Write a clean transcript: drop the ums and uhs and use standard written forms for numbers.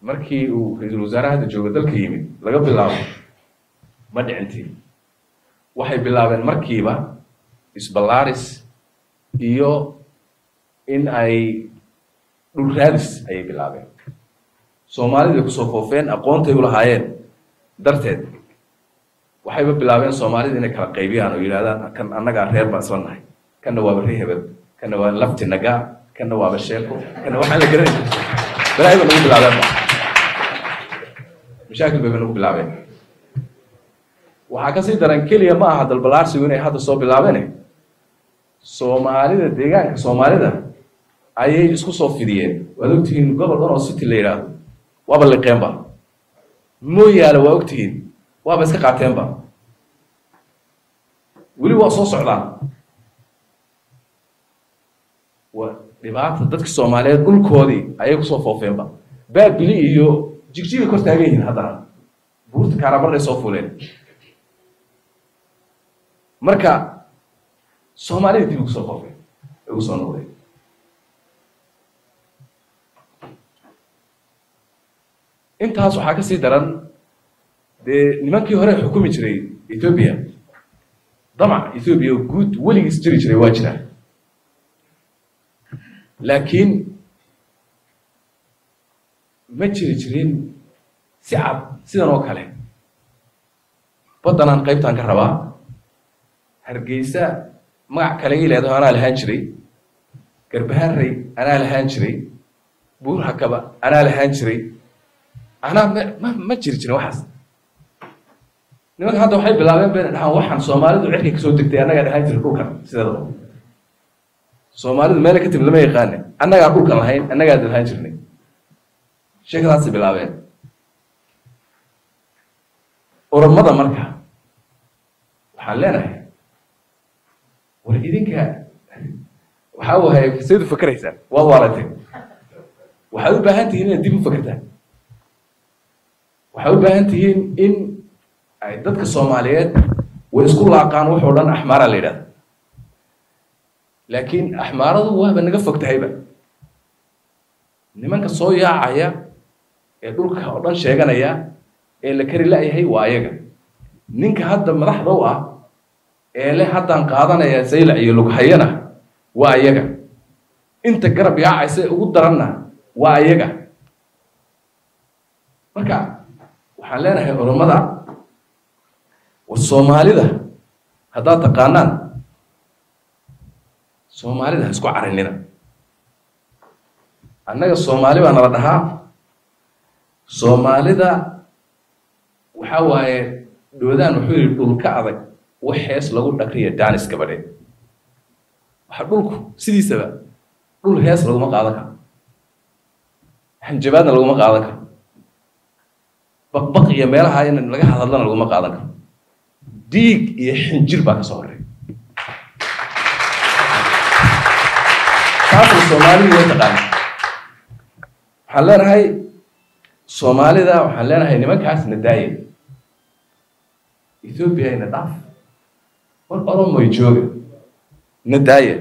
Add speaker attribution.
Speaker 1: markii uu ra'iisul wasaaraha joogo dalka yimid laga bilaabo ma dhicintii waxay bilaabeen markiiba isbalaaris iyo in ay dhul raadis ay bilaabeen Soomaalida ku soo foofeen aqoontay u lahaayeen darteed waxay bilaabeen Soomaalida inay kala qaybiyaan oo yiraahdaan kan annaga reer baasanahay kana waa bari hebel kana waa lafti naga kana waa basheeko kana waxaan la garanay بلاي بنقول بالعذاب مشاكل بنقول بالعذاب وحكى سيد رانكيليا ما هذا البلارس وين هذا صوب بالعذاب Soomaalida deegaanka Soomaalida ayay isku soo fidiyeen wadogtiin gobol dhan oo city leeyahay waaba la qeynba mooyaale waa ogtiin waaba iska qaateenba wali waa soo socdaan dhibaata dadka Soomaaliyeed dhulkoodii ayay ku soo foofeenba baabili iyo jigjiga kor taagan yihiin hadana buurta kaarabarre soo fuuleen marka Soomaalida dib u soo foofeen ugu soo noqdeen intaas waxa ka sii daran nimankii hore xukumi jiray Ethiopia damac Ethiopia guud waligiis jiri jiray waa jiraa لكن ما جرين سعب سيدنا وكله بدنا نقيب تنكربا هرجيسة مع كلي له أنا الهنشري كربهري أنا الهنشري بور هكذا أنا الهنشري أنا ما جرين واحد نقول هذا حي بلابين بين واحد Soomaalidu وعركي كسود دكتي أنا قاعد هنشري كوكا سيدنا Soomaalida meel ka tib lama yaqaan annaga dhulka lahayn annaga dalhaan jirnay sheekadaas bilaabeen oromada marka waxaan leenahay war idinka waxa uu hay sidoo fikraysan waa waalantay waxa u baahan tihiin in dib u fikirtaan waxa u baahan tihiin in ay dadka Soomaaliyeed way isku laaqaan wax oo dhan axmaar la yiraahdo لكن أحمرض وهذا نقفك تهيبة نمانك صويا عيا يقولك أردن شيئا يا اللي كري لا هي وايجا نينك هذا مراح ضوء اللي هذا انقاذنا يا سيل عيلك حينا وايجا أنت قرب يا عيسى ودرنا وايجا مركا وحلنا هي رمضان والصومالي ده هذا تقانن Soomaalida isku carinina annaga Soomaali baan la dhahaa Soomaalida waxa waaye doodaan wuxuu dhulka adag waxees lagu dhaqriyo daanis gabadheed waxa dhulku sidiisaba dhul hees lagu ma qaadan karo hanjabaadna lagu ma qaadan karo baqbaq iyo meelaha in laga hadalana lagu ma qaadan karo diig iyo xinjir baa ka soo horeeyay Soomaalida yaqaan waxaan leenahay Soomaalida waxaan leenahay nimankaas nadaayay Ethiopia ina dhaaf war Oromo jooga nadaayay